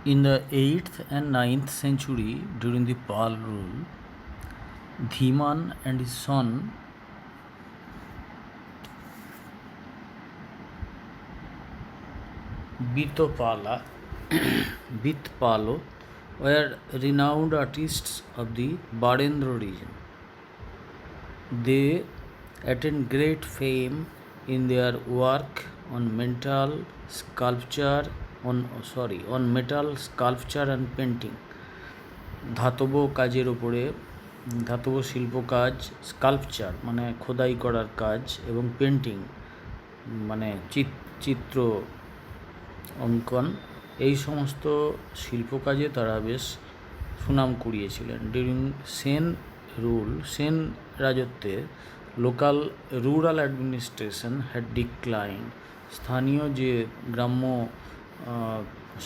In the 8th and 9th century, during the Pal rule, Dhiman and his son Bitopala, Bitpalo were renowned artists of the Barendra region. They attained great fame in their work on metal sculpture and painting. ধাতব কাজের ওপরে ধাতব শিল্প কাজ, sculpture মানে খোদাই করার কাজ, এবং পেন্টিং মানে চিত্র অঙ্কন, এই সমস্ত শিল্প কাজে তারা বেশ সুনাম কুড়িয়েছিলেন। ডিউরিং সেন রাজত্বে local rural administration had declined. স্থানীয় যে গ্রাম্য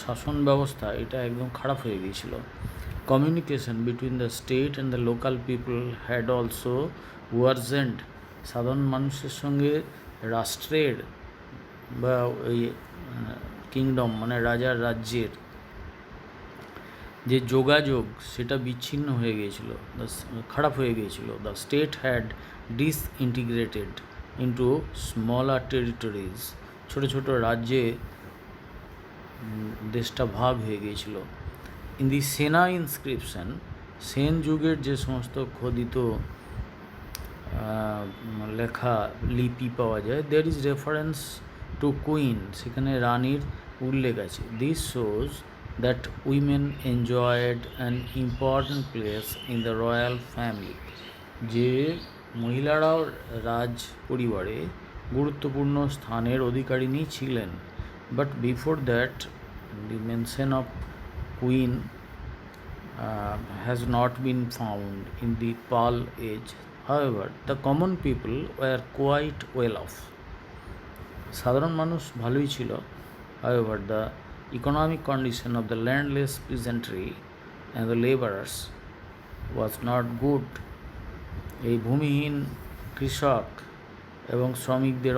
শাসন ব্যবস্থা এটা একদম খারাপ হয়ে গিয়েছিল। Communication between the state and the local people had also worsened. সাধারণ মানুষের সঙ্গে রাষ্ট্রের বা ওই কিংডম মানে রাজার রাজ্যের যে যোগাযোগ সেটা বিচ্ছিন্ন হয়ে গিয়েছিল, খারাপ হয়ে গিয়েছিল। The state had disintegrated into smaller territories. ছোটো ছোটো রাজ্যে দেশটা ভাগ হয়ে গিয়েছিল। ইন দি সেনা ইনস্ক্রিপশন, সেন যুগের যে সমস্ত খোদিত লেখা লিপি পাওয়া যায়, there is reference to queen, সেখানে রানীর উল্লেখ আছে। This shows that women enjoyed an important place in the royal family, যে মহিলারাও রাজ পরিবারে গুরুত্বপূর্ণ স্থানের অধিকারিণী ছিলেন। But before that the mention of queen has not been found in the Pal age. However, the common people were quite well off. সাধারণ মানুষ ভালোই ছিল। However, the economic condition of the landless peasantry and the laborers was not good. এই ভূমিহীন কৃষক এবং শ্রমিকদের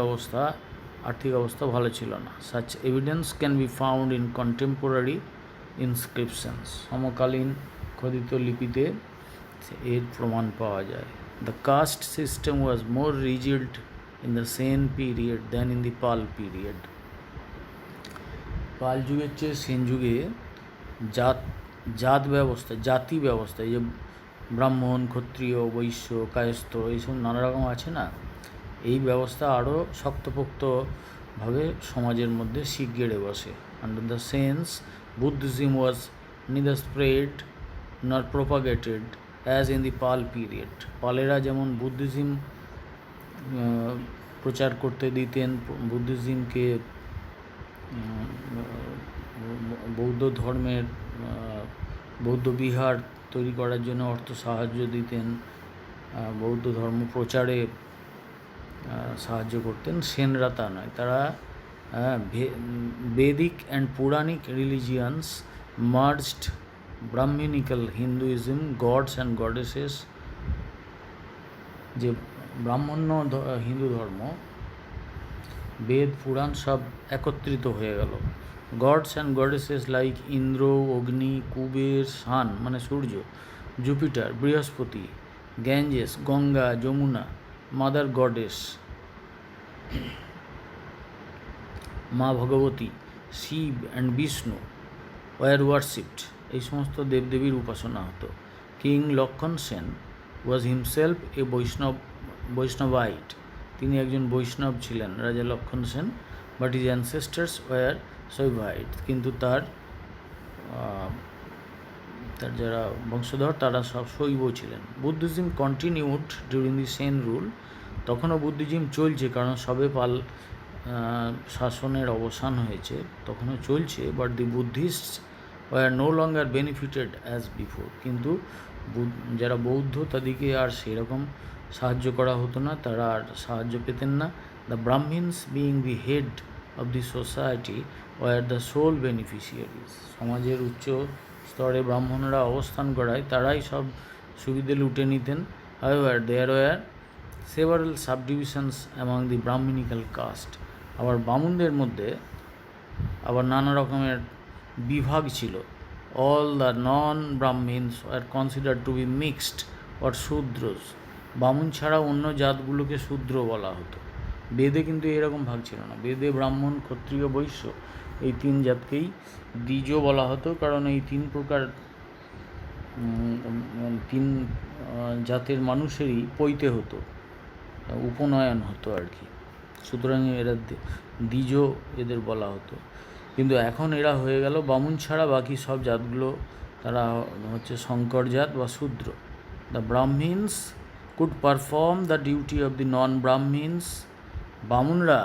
আর্থিক অবস্থা ভালো ছিল না। Such evidence can be found in contemporary inscriptions. সমকালীন খোদিত লিপিতে এর প্রমাণ পাওয়া যায়। The caste system was more rigid in the Sen period than in the Pal period. Pal যুগের চেয়ে সেন যুগে জাতি ব্যবস্থা, এই যে ব্রাহ্মণ, ক্ষত্রিয়, বৈশ্য, কায়স্থ, এইসব নানা রকম আছে না, এই ব্যবস্থা আরও শক্তপোক্তভাবে সমাজের মধ্যে শিক গেড়ে বসে। Under the Sens, Buddhism was neither spread not propagated as in the Pal period. পালেরা যেমন বুদ্ধিজম প্রচার করতে দিতেন, বুদ্ধিজমকে বৌদ্ধ ধর্মের বৌদ্ধ বিহার তৈরি করার জন্য অর্থ সাহায্য দিতেন, বৌদ্ধ ধর্ম প্রচারে সাহায্য করতেন। সেনরা তা নয়, তারা বেদিক অ্যান্ড পৌরাণিক religions merged Brahmanical Hinduism, gods and goddesses, যে ব্রাহ্মণ্য হিন্দু ধর্ম, বেদ পুরাণ সব একত্রিত হয়ে গেল। Gods and goddesses like Indra, Agni, Kuber, sun মানে Surya, Jupiter, Brihaspati, Ganges, Ganga, Yamuna, mother goddess Ma Bhagavati, Shiva and Vishnu were worshipped. এই সমস্ত দেবদেবীর উপাসনা হতো। কিং লক্ষণ সেন ওয়াজ হিমসেলফ এ বৈষ্ণবাইট। তিনি একজন বৈষ্ণব ছিলেন, রাজা Lakshman Sen. But his ancestors were Shaivite, কিন্তু তার যারা বংশধর তারা সব শৈব ছিলেন। Buddhism continued during the Sen rule. তখনও বুদ্ধিজম চলছে, কারণ সবে পাল শাসনের অবসান হয়েছে, তখনও চলছে। But the Buddhists were no longer benefited as before. কিন্তু যারা বৌদ্ধ তাদেরকে আর সেরকম সাহায্য করা হতো না, তারা আর সাহায্য পেতেন না। The Brahmins being the head of the society were the sole beneficiaries. সমাজের উচ্চ স্তরে ব্রাহ্মণরা অবস্থান করায় তারাই সব সুবিধে লুটে নিতেন। However there were several subdivisions among the Brahmanical caste. আবার বামুনদের মধ্যে আবার নানা রকমের বিভাগ ছিল। All the non Brahmins are consider to be mixed or Shudras. বামুন ছাড়া অন্য জাতগুলোকে শূদ্র বলা হতো। বেদে কিন্তু এরকম ভাগ ছিল না। বেদে ব্রাহ্মণ, ক্ষত্রিয়, বৈশ্য এই তিন জাতকেই দ্বিজ বলা হতো, কারণ এই তিন প্রকার তিন জাতের মানুষেরই পৈতে হতো, উপনয়ন হতো আর কি। সুতরাং এরা দ্বিজ এদের বলা হতো। কিন্তু এখন এরা হয়ে গেল বামুন ছাড়া বাকি সব জাতগুলো তারা হচ্ছে শঙ্কর জাত বা শূদ্র। The Brahmins could perform the duty of the non Brahmins. বামুনরা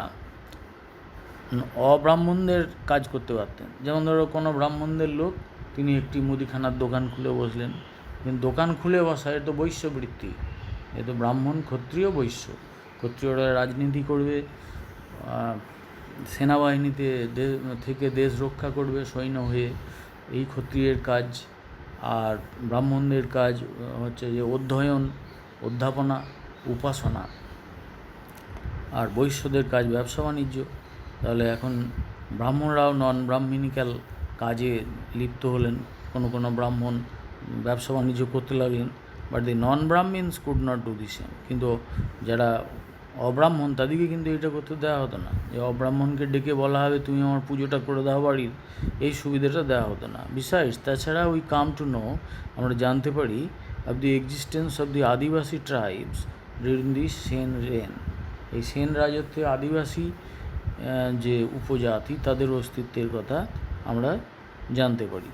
অব্রাহ্মণদের কাজ করতে পারতেন। যেমন ধরো কোনো ব্রাহ্মণদের লোক, তিনি একটি মুদিখানার দোকান খুলে বসলেন, কিন্তু দোকান খুলে বসা এ তো বৈশ্যবৃত্তি, এ তো ব্রাহ্মণ, ক্ষত্রিয়, বৈশ্য। ক্ষত্রিয়রা রাজনীতি করবে, সেনাবাহিনীতে থেকে দেশ রক্ষা করবে সৈন্য হয়ে, এই ক্ষত্রিয়ের কাজ। আর ব্রাহ্মণদের কাজ হচ্ছে যে অধ্যয়ন, অধ্যাপনা, উপাসনা। আর বৈশ্যদের কাজ ব্যবসা বাণিজ্য। তাহলে এখন ব্রাহ্মণরাও নন ব্রাহ্মণিক্যাল কাজে লিপ্ত হলেন। কোনো ব্রাহ্মণ ব্যবসা বাণিজ্য করতে লাগলেন, but the non Brahmins could not do the same. কিন্তু যারা অব্রাহ্মণ তাদেরকে কিন্তু এটা করতে দেওয়া হতো না, যে অব্রাহ্মণকে ডেকে বলা হবে তুমি আমার পুজোটা করে দাও বাড়ির, এই সুবিধাটা দেওয়া হতো না। বিসাইডস, তাছাড়া উই কাম টু নো, আমরা জানতে পারি of the existence of the Adivasi tribes during the Sen reign. এই সেন রাজত্বে আদিবাসী যে উপজাতি তাদের অস্তিত্বের কথা আমরা জানতে পারি।